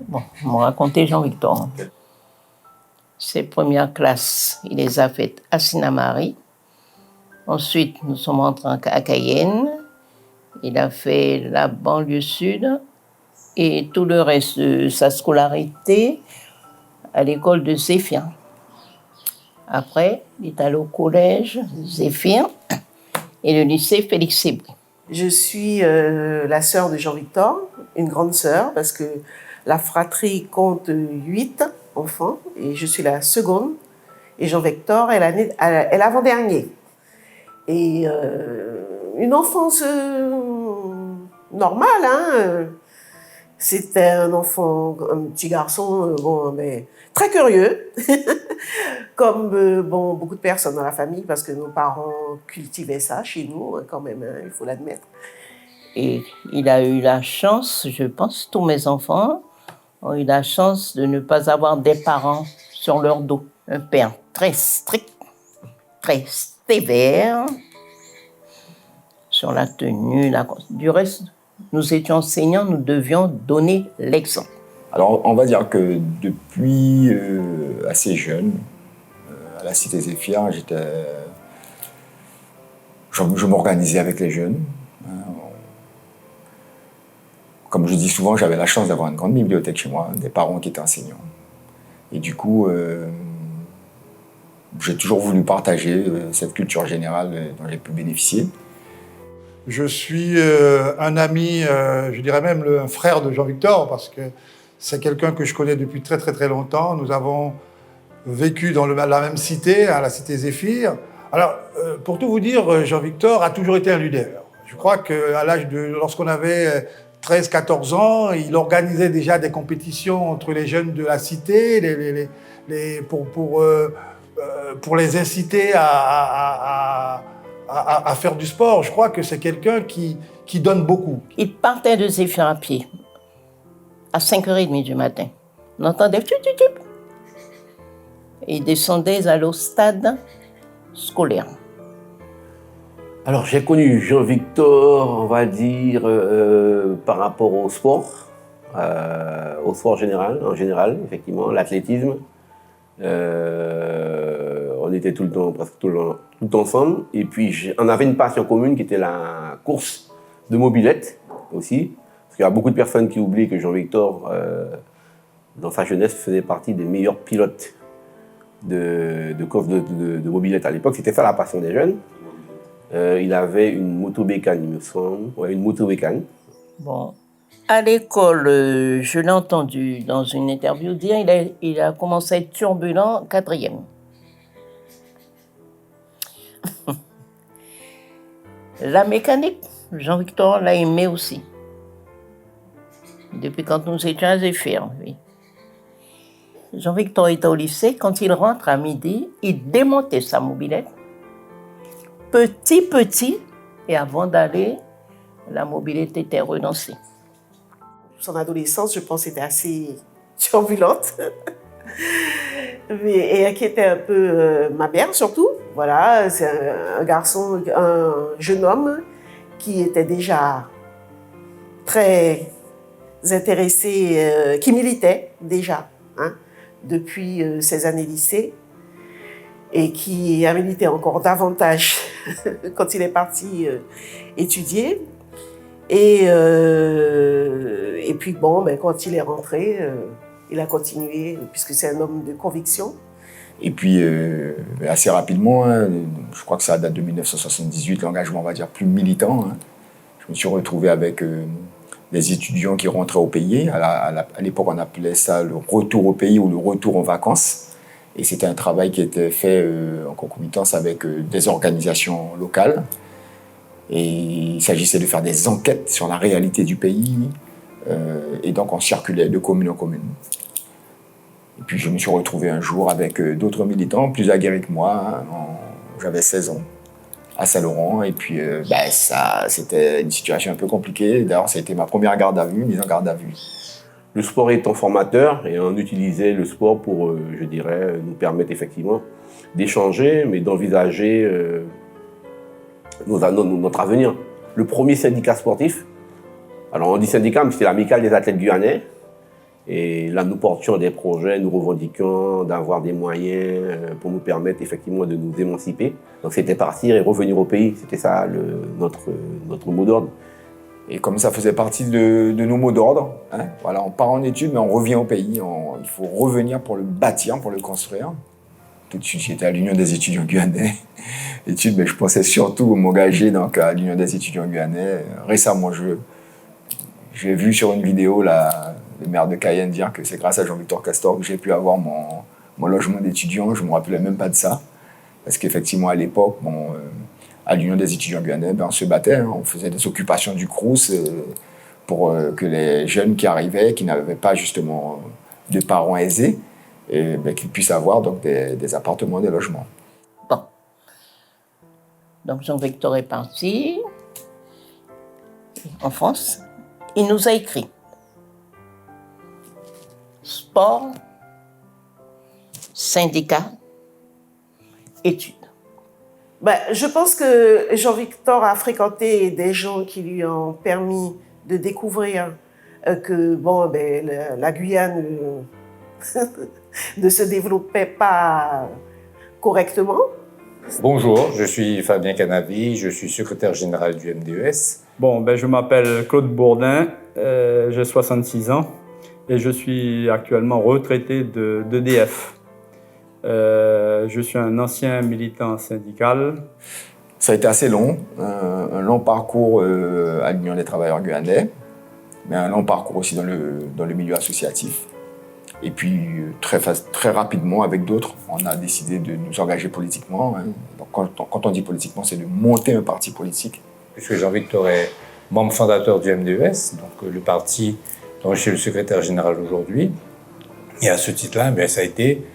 Bon, on m'a raconté Jean-Victor. Ses premières classes, il les a faites à Sinamari. Ensuite, nous sommes entrés à Cayenne. Il a fait la banlieue sud et tout le reste de sa scolarité à l'école de Zéphir. Après, il est allé au collège Zéphir et le lycée Félix Sébri. Je suis la sœur de Jean-Victor, une grande sœur, parce que la fratrie compte 8 enfants et je suis la seconde. Et Jean-Victor est l'avant-dernier. Et une enfance normale, hein. C'était un petit garçon, mais très curieux, comme beaucoup de personnes dans la famille, parce que nos parents cultivaient ça chez nous, quand même, hein, il faut l'admettre. Et il a eu la chance, je pense, tous mes enfants ont eu la chance de ne pas avoir des parents sur leur dos. Un père très strict, très sévère sur la tenue, du reste. Nous étions enseignants, nous devions donner l'exemple. Alors, on va dire que depuis assez jeune, à la Cité Zéphir, je m'organisais avec les jeunes. Comme je dis souvent, j'avais la chance d'avoir une grande bibliothèque chez moi, des parents qui étaient enseignants. Et du coup, j'ai toujours voulu partager cette culture générale dont j'ai pu bénéficier. Je suis un ami, je dirais même un frère de Jean-Victor, parce que c'est quelqu'un que je connais depuis très très très longtemps. Nous avons vécu dans la même cité, à la cité Zéphir. Alors, pour tout vous dire, Jean-Victor a toujours été un leader. Je crois lorsqu'on avait 13-14 ans, il organisait déjà des compétitions entre les jeunes de la cité pour les inciter à faire du sport. Je crois que c'est quelqu'un qui donne beaucoup. Il partait de Zéphir à pied, à 5h30 du matin. On entendait tchou-tchou-tchou. Et il descendait, allait au stade scolaire. Alors, j'ai connu Jean-Victor, on va dire, par rapport au sport en général, effectivement, l'athlétisme. On était presque tout le temps ensemble. Et puis, on avait une passion commune qui était la course de mobilette aussi. Parce qu'il y a beaucoup de personnes qui oublient que Jean-Victor, dans sa jeunesse, faisait partie des meilleurs pilotes de course de mobilette à l'époque. C'était ça la passion des jeunes. Il avait une moto-bécane, il me semble. Ouais, une moto-bécane. Bon. À l'école, je l'ai entendu dans une interview dire il a commencé à être turbulent 4e. La mécanique, Jean-Victor l'a aimé aussi. Depuis quand nous étions à Zéphir, oui. Jean-Victor était au lycée. Quand il rentre à midi, il démontait sa mobilette. Petit, et avant d'aller, la mobilité était renoncée. Son adolescence, je pense, était assez turbulente. Et inquiétait un peu ma mère, surtout. Voilà, c'est un garçon, un jeune homme qui était déjà très intéressé, qui militait déjà, hein, depuis ses années lycée, et qui a milité encore davantage quand il est parti étudier. Et puis quand il est rentré, il a continué, puisque c'est un homme de conviction. Et puis, assez rapidement, hein, je crois que ça date de 1978, l'engagement, on va dire, plus militant. Hein. Je me suis retrouvé avec des étudiants qui rentraient au pays. À l'époque, on appelait ça le retour au pays ou le retour en vacances. Et c'était un travail qui était fait en concomitance avec des organisations locales. Et il s'agissait de faire des enquêtes sur la réalité du pays. Et donc, on circulait de commune en commune. Et puis, je me suis retrouvé un jour avec d'autres militants plus aguerris que moi. J'avais 16 ans, à Saint-Laurent. Et puis, c'était une situation un peu compliquée. D'ailleurs, ça a été ma première garde à vue, mise en garde à vue. Le sport étant formateur, et on utilisait le sport pour, je dirais, nous permettre effectivement d'échanger, mais d'envisager notre avenir. le premier syndicat sportif. Alors on dit syndicat, mais c'était l'amicale des athlètes guyanais. Et là, nous portions des projets, nous revendiquions d'avoir des moyens pour nous permettre effectivement de nous émanciper. Donc c'était partir et revenir au pays, c'était ça notre mot d'ordre. Et comme ça faisait partie de nos mots d'ordre, hein, voilà, on part en études, mais on revient au pays. Il faut revenir pour le bâtir, pour le construire. Tout de suite, j'étais à l'Union des étudiants guyanais. Études, mais je pensais surtout m'engager donc, à l'Union des étudiants guyanais. Récemment, j'ai vu sur une vidéo le maire de Cayenne dire que c'est grâce à Jean-Victor Castor que j'ai pu avoir mon logement d'étudiant. Je ne me rappelais même pas de ça. Parce qu'effectivement, à l'époque, à l'Union des étudiants guyanais, on se battait. Hein, on faisait des occupations du Crous pour que les jeunes qui arrivaient, qui n'avaient pas justement de parents aisés, qu'ils puissent avoir donc, des appartements, des logements. Bon. Donc Jean-Victor est parti en France. Il nous a écrit sport, syndicat, études. Ben, je pense que Jean-Victor a fréquenté des gens qui lui ont permis de découvrir que la Guyane ne se développait pas correctement. Bonjour, je suis Fabien Canavi, je suis secrétaire général du MDES. Je m'appelle Claude Bourdin, j'ai 66 ans et je suis actuellement retraité d'EDF. Je suis un ancien militant syndical. Ça a été assez long, un long parcours à l'Union des travailleurs guyanais, mais un long parcours aussi dans le milieu associatif. Et puis, très rapidement, avec d'autres, on a décidé de nous engager politiquement. Hein. Donc, quand on dit politiquement, c'est de monter un parti politique. Puisque Jean-Victor est membre fondateur du MDES, donc le parti dont je suis le secrétaire général aujourd'hui. Et à ce titre-là, ça a été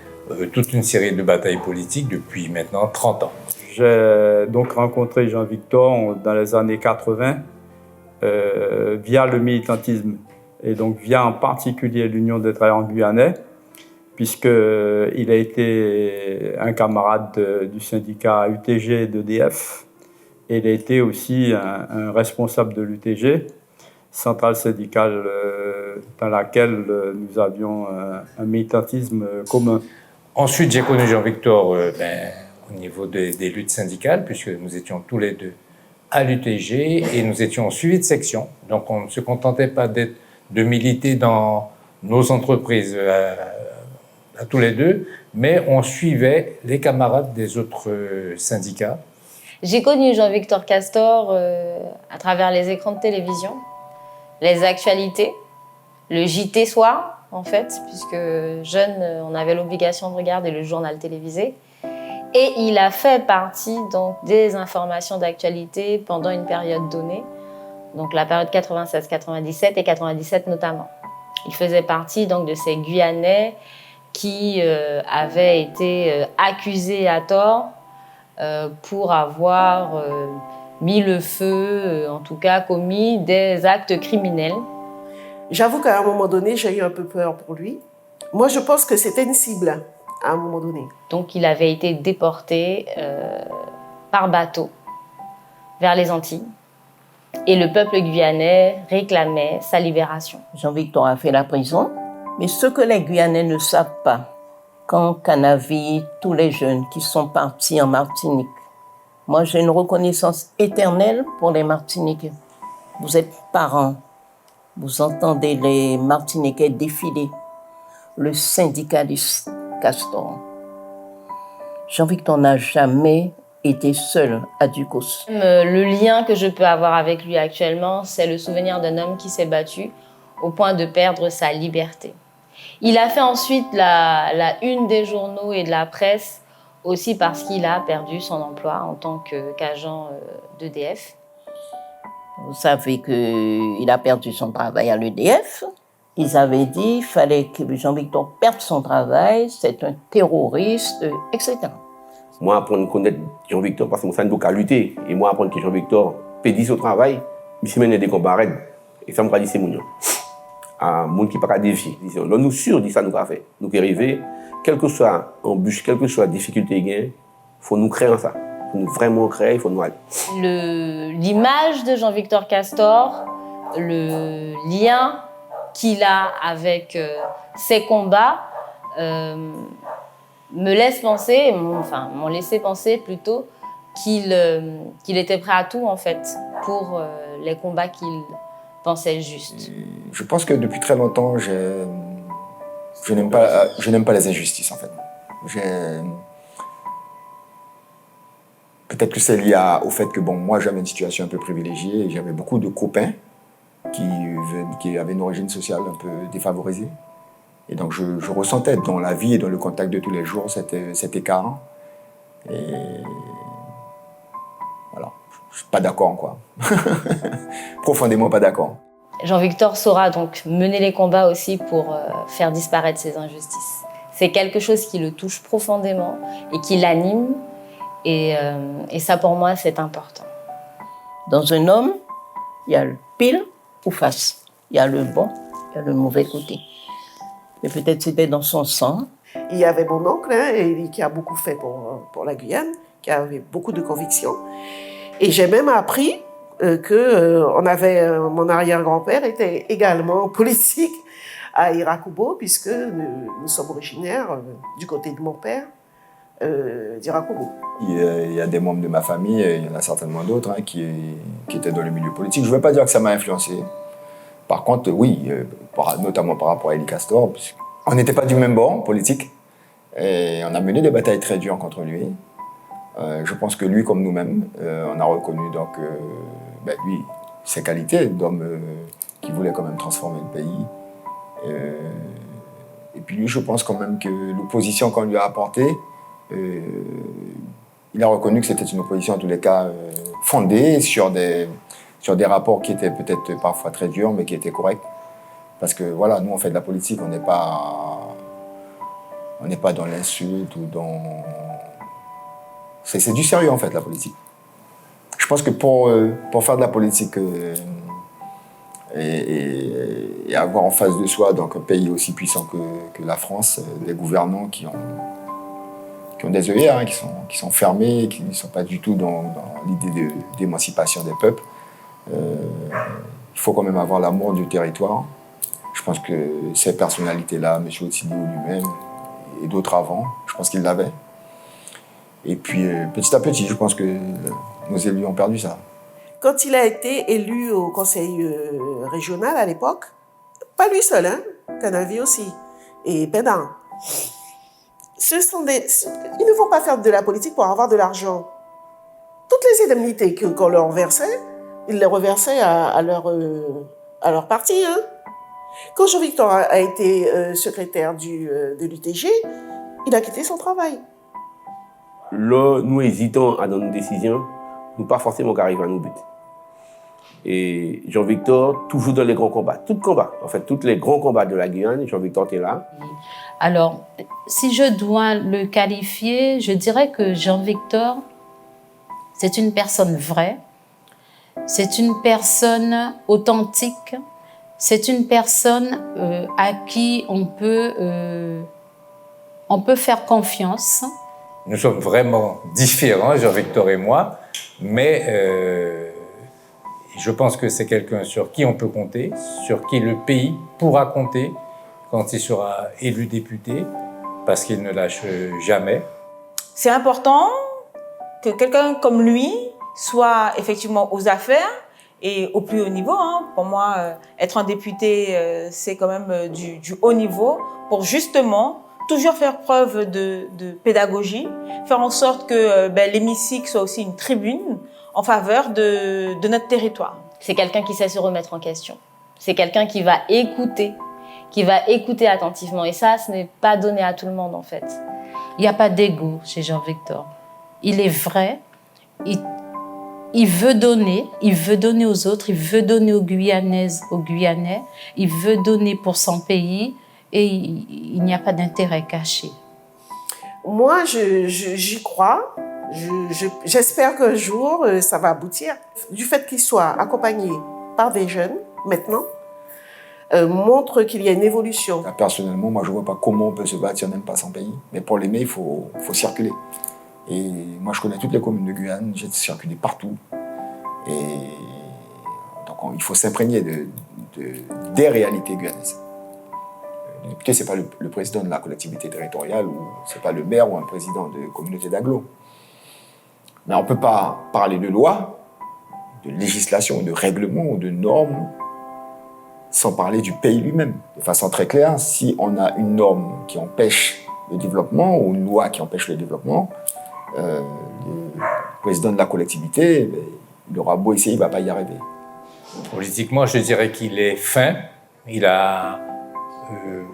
toute une série de batailles politiques depuis maintenant 30 ans. J'ai donc rencontré Jean-Victor dans les années 80 via le militantisme et donc via en particulier l'Union des travailleurs guyanais, puisqu'il a été un camarade du syndicat UTG d'EDF et il a été aussi un responsable de l'UTG, centrale syndicale dans laquelle nous avions un militantisme commun. Ensuite, j'ai connu Jean-Victor au niveau des luttes syndicales, puisque nous étions tous les deux à l'UTG et nous étions suivis de section. Donc on ne se contentait pas de militer dans nos entreprises à tous les deux, mais on suivait les camarades des autres syndicats. J'ai connu Jean-Victor Castor à travers les écrans de télévision, les actualités, le JT soir, en fait, puisque jeune, on avait l'obligation de regarder le journal télévisé. Et il a fait partie donc, des informations d'actualité pendant une période donnée, donc la période 96-97 et 97 notamment. Il faisait partie donc, de ces Guyanais qui avaient été accusés à tort pour avoir mis le feu, en tout cas commis des actes criminels. J'avoue qu'à un moment donné, j'ai eu un peu peur pour lui. Moi, je pense que c'était une cible à un moment donné. Donc, il avait été déporté par bateau vers les Antilles. Et le peuple guyanais réclamait sa libération. Jean-Victor a fait la prison. Mais ce que les Guyanais ne savent pas, quand Canavi, tous les jeunes qui sont partis en Martinique, moi j'ai une reconnaissance éternelle pour les Martiniquais. Vous êtes parents, vous entendez les Martiniquais défiler, le syndicaliste Castor. Jean-Victor n'a jamais été seul à Ducos. Le lien que je peux avoir avec lui actuellement, c'est le souvenir d'un homme qui s'est battu au point de perdre sa liberté. Il a fait ensuite la une des journaux et de la presse, aussi parce qu'il a perdu son emploi en tant qu'agent d'EDF. Vous savez qu'il a perdu son travail à l'EDF. Ils avaient dit qu'il fallait que Jean-Victor perde son travail, c'est un terroriste, etc. Moi, apprendre à connaître Jean-Victor, parce que moi, ça ne lutter. Et moi, apprendre que Jean-Victor pédit son travail, il se mène des combats. Et ça me dit c'est mon à monde qui pas défier. Là, nous sûrs, dit ça nous a fait. Nous qui arrivons, quelle que soit embûche, quelle que soit difficulté gain, faut nous créer en ça. pour nous vraiment créer, il faut nous aller. L'image de Jean-Victor Castor, le lien qu'il a avec ses combats, me laisse penser, m'ont laissé penser plutôt qu'il était prêt à tout en fait pour les combats qu'il pensait justes. Je pense que depuis très longtemps, je n'aime pas les injustices en fait. Peut-être que c'est lié au fait que moi j'avais une situation un peu privilégiée et j'avais beaucoup de copains qui avaient une origine sociale un peu défavorisée. Et donc je ressentais dans la vie et dans le contact de tous les jours cet écart. Et voilà, je suis pas d'accord quoi. Profondément pas d'accord. Jean-Victor saura donc mener les combats aussi pour faire disparaître ces injustices. C'est quelque chose qui le touche profondément et qui l'anime. Et ça, pour moi, c'est important. Dans un homme, il y a le pile ou face. Il y a le bon, il y a le mauvais côté. Mais peut-être c'était dans son sang. Il y avait mon oncle qui a beaucoup fait pour la Guyane, qui avait beaucoup de convictions. Et j'ai même appris mon arrière-grand-père était également politique à Irakubo, puisque nous sommes originaires du côté de mon père d'Irakubo. Il y a des membres de ma famille, et il y en a certainement d'autres qui étaient dans le milieu politique. Je ne veux pas dire que ça m'a influencé. Par contre, oui, notamment par rapport à Élie Castor, on n'était pas du même bord politique et on a mené des batailles très dures contre lui. Je pense que lui, comme nous-mêmes, on a reconnu donc, lui, ses qualités d'homme qui voulait quand même transformer le pays. Et puis lui, je pense quand même que l'opposition qu'on lui a apportée, il a reconnu que c'était une opposition en tous les cas fondée sur des rapports qui étaient peut-être parfois très durs, mais qui étaient corrects. Parce que voilà, nous on fait de la politique, on n'est pas dans l'insulte ou dans... C'est du sérieux en fait, la politique. Je pense que pour faire de la politique et avoir en face de soi donc, un pays aussi puissant que la France, des gouvernants qui ont des œillères, qui sont fermés, qui ne sont pas du tout dans l'idée d'émancipation des peuples, il faut quand même avoir l'amour du territoire. Je pense que ces personnalités-là, M. Otsilio lui-même et d'autres avant, je pense qu'ils l'avaient. Et puis, petit à petit, je pense que nos élus ont perdu ça. Quand il a été élu au conseil régional à l'époque, pas lui seul, Canavi aussi, et Pédin. Ils ne vont pas faire de la politique pour avoir de l'argent. Toutes les indemnités qu'on leur versait, ils les reversaient à leur parti. Quand Jean-Victor a été secrétaire de l'UTG, il a quitté son travail. Là, nous hésitons à donner une décision, nous pas forcément qu'arriver à nos buts. Et Jean-Victor, toujours dans les grands combats, tous les grands combats de la Guyane, Jean-Victor était là. Alors, si je dois le qualifier, je dirais que Jean-Victor, c'est une personne vraie, c'est une personne authentique, c'est une personne à qui on peut faire confiance. Nous sommes vraiment différents, Jean-Victor et moi, mais je pense que c'est quelqu'un sur qui on peut compter, sur qui le pays pourra compter quand il sera élu député, parce qu'il ne lâche jamais. C'est important que quelqu'un comme lui soit effectivement aux affaires et au plus haut niveau. Pour moi, être un député, c'est quand même du haut niveau pour justement toujours faire preuve de pédagogie, faire en sorte que l'hémicycle soit aussi une tribune en faveur de notre territoire. C'est quelqu'un qui sait se remettre en question. C'est quelqu'un qui va écouter attentivement. Et ça, ce n'est pas donné à tout le monde, en fait. Il n'y a pas d'ego chez Jean-Victor. Il est vrai, il veut donner aux autres, il veut donner aux Guyanaises, aux Guyanais, il veut donner pour son pays et il n'y a pas d'intérêt caché. Moi, j'y crois. J'espère qu'un jour, ça va aboutir. Du fait qu'il soit accompagné par des jeunes, maintenant, montre qu'il y a une évolution. Personnellement, moi, je ne vois pas comment on peut se bâtir même pas sans pays. Mais pour l'aimer, il faut circuler. Et moi, je connais toutes les communes de Guyane, j'ai circulé partout. Et donc, il faut s'imprégner des réalités guyanaises. Le député, ce n'est pas le président de la collectivité territoriale, ou ce n'est pas le maire ou un président de communauté d'agglo. Mais on ne peut pas parler de loi, de législation, de règlement ou de normes sans parler du pays lui-même. De façon très claire, si on a une norme qui empêche le développement ou une loi qui empêche le développement, le président de la collectivité, il aura beau essayer, il ne va pas y arriver. Politiquement, je dirais qu'il est fin. Il a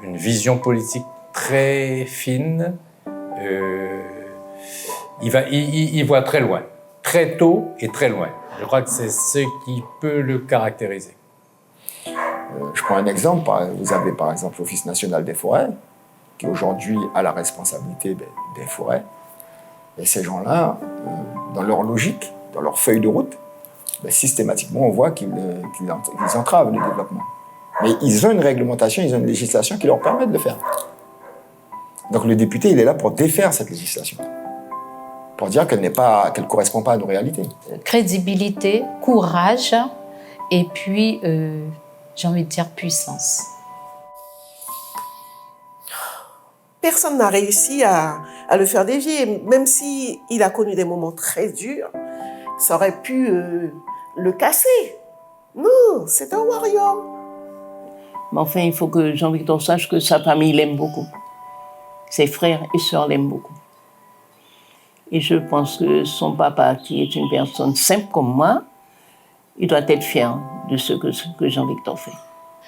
une vision politique très fine. Il voit très loin, très tôt et très loin. Je crois que c'est ce qui peut le caractériser. Je prends un exemple. Vous avez par exemple l'Office national des forêts, qui aujourd'hui a la responsabilité des forêts. Et ces gens-là, dans leur logique, dans leur feuille de route, systématiquement, on voit qu'ils entravent le développement. Mais ils ont une réglementation, ils ont une législation qui leur permet de le faire. Donc le député, il est là pour défaire cette législation, pour dire qu'elle ne correspond pas à nos réalités. Crédibilité, courage, et puis, j'ai envie de dire puissance. Personne n'a réussi à le faire dévier, même s'il a connu des moments très durs, ça aurait pu le casser. Non, c'est un warrior. Mais enfin, il faut que Jean-Victor sache que sa famille l'aime beaucoup. Ses frères et sœurs l'aiment beaucoup. Et je pense que son papa, qui est une personne simple comme moi, il doit être fier de ce que Jean-Victor fait.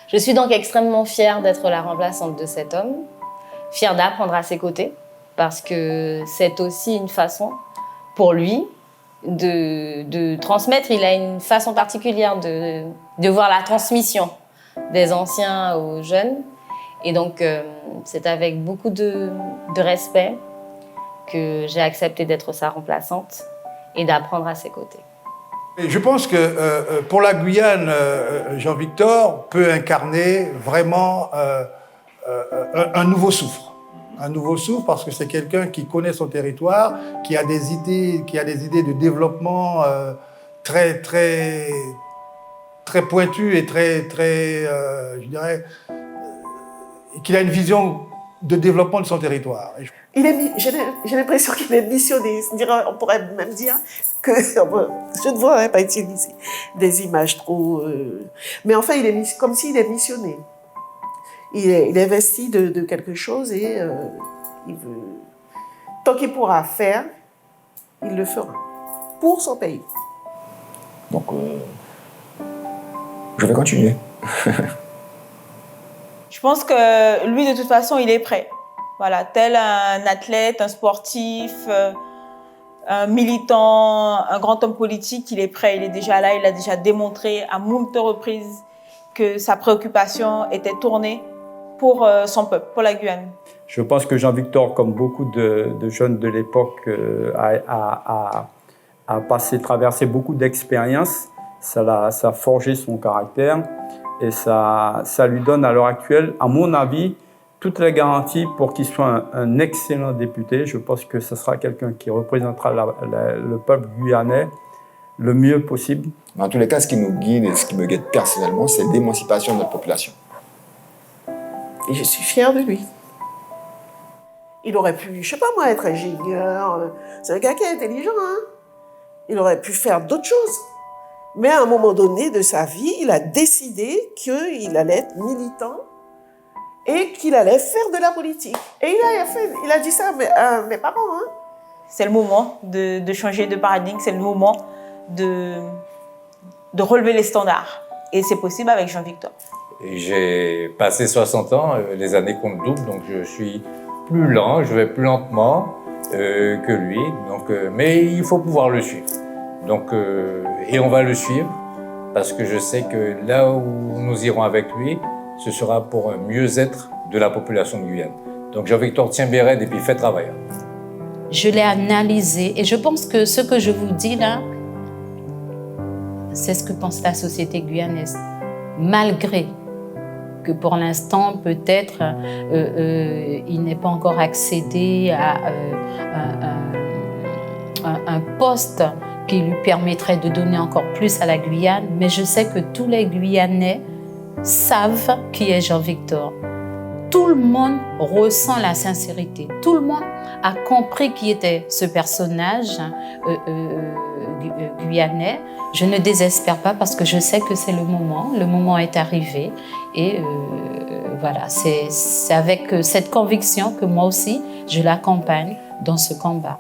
Je suis donc extrêmement fière d'être la remplaçante de cet homme, fière d'apprendre à ses côtés, parce que c'est aussi une façon pour lui de transmettre. Il a une façon particulière de voir la transmission des anciens aux jeunes. Et donc, c'est avec beaucoup de respect que j'ai accepté d'être sa remplaçante et d'apprendre à ses côtés. Et je pense que pour la Guyane, Jean-Victor peut incarner vraiment un nouveau souffle. Un nouveau souffle parce que c'est quelqu'un qui connaît son territoire, qui a des idées de développement très pointues et je dirais, qu'il a une vision de développement de son territoire. J'ai l'impression qu'il est missionné. On pourrait même dire que je ne voudrais pas utiliser des images trop. Mais enfin, il est comme s'il est missionné. Il investit de quelque chose et il veut. Tant qu'il pourra faire, il le fera pour son pays. Donc, je vais continuer. Je pense que lui, de toute façon, il est prêt. Voilà, tel un athlète, un sportif, un militant, un grand homme politique, il est prêt, il est déjà là, il a déjà démontré à moult reprises que sa préoccupation était tournée pour son peuple, pour la Guyane. Je pense que Jean-Victor, comme beaucoup de jeunes de l'époque, a traversé beaucoup d'expériences. Ça a forgé son caractère et ça lui donne à l'heure actuelle, à mon avis, toutes les garanties pour qu'il soit un excellent député. Je pense que ce sera quelqu'un qui représentera le peuple guyanais le mieux possible. En tous les cas, ce qui nous guide et ce qui me guide personnellement, c'est l'émancipation de notre population. Et je suis fière de lui. Il aurait pu, je sais pas moi, être ingénieur. C'est un gars qui est intelligent, hein. Il aurait pu faire d'autres choses. Mais à un moment donné de sa vie, il a décidé qu'il allait être militant et qu'il allait faire de la politique. Et il a dit ça à mes parents. Hein. C'est le moment de changer de paradigme, c'est le moment de relever les standards. Et c'est possible avec Jean-Victor. J'ai passé 60 ans, les années comptent double, donc je suis plus lent, je vais plus lentement que lui. Donc, mais il faut pouvoir le suivre. Donc, et on va le suivre parce que je sais que là où nous irons avec lui, ce sera pour un mieux-être de la population de Guyane. Donc Jean-Victor tient bien raide et puis fait travailler. Je l'ai analysé et je pense que ce que je vous dis là, c'est ce que pense la société guyanaise. Malgré que pour l'instant, peut-être, il n'est pas encore accédé à un poste qui lui permettrait de donner encore plus à la Guyane, mais je sais que tous les Guyanais savent qui est Jean-Victor. Tout le monde ressent la sincérité. Tout le monde a compris qui était ce personnage guyanais. Je ne désespère pas parce que je sais que c'est le moment est arrivé. Et voilà, c'est avec cette conviction que moi aussi, je l'accompagne dans ce combat.